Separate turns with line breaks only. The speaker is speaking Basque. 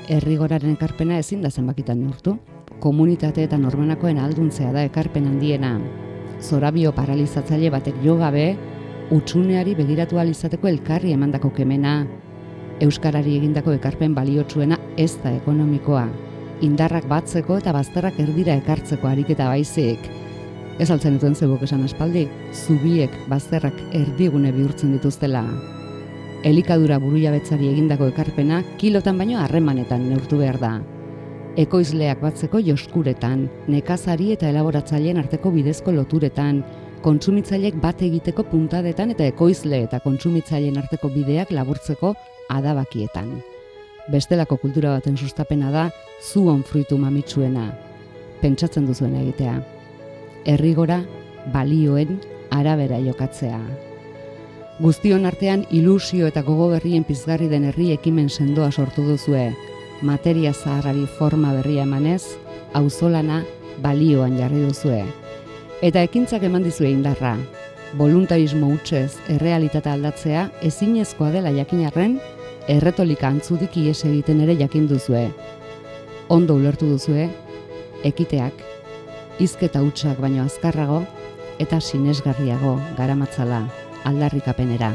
Errigoraren ekarpena ezin da zenbakitan neurtu. Komunitate eta norbanakoen ahalduntzea da ekarpen handiena. Zorabio paralizatzaile batek jo gabe, hutsuneari begiratu ahal izateko elkarri emandako kemena. Euskarari egindako ekarpen baliotsuena ez da ekonomikoa. Indarrak batzeko eta bazterrak erdira ekartzeko ariketa baizik. Ez altzen duten zebuk esan aspaldi, zubiek bazterrak erdigune bihurtzen dituztela. Elikadura burujabetzari egindako ekarpena kilotan baino harremanetan neurtu behar da. Ekoizleak batzeko joskuretan, nekazari eta elaboratzaileen arteko bidezko loturetan, kontsumitzaileek bat egiteko puntadetan eta ekoizle eta kontsumitzaileen arteko bideak laburtzeko adabakietan. Bestelako kultura baten sustapena da zuon fruitu mamitsuena, pentsatzen duzuen egitea. Errigora balioen arabera jokatzea. Guztion artean ilusio eta gogo berrien pizgarri den herri ekimen sendoa sortu duzue. Materia zaharrari forma berria emanez, auzolana balioan jarri duzue. Eta ekintzak eman dizue indarra. Voluntarismo hutsez errealitatea aldatzea ezinezkoa dela jakin arren, erretolika antzudik ihes egiten ere jakin duzue. Ondo ulertu duzue, ekiteak, hizketa hutsak baino azkarrago eta sinesgarriago garamatzala aldarrikapenera.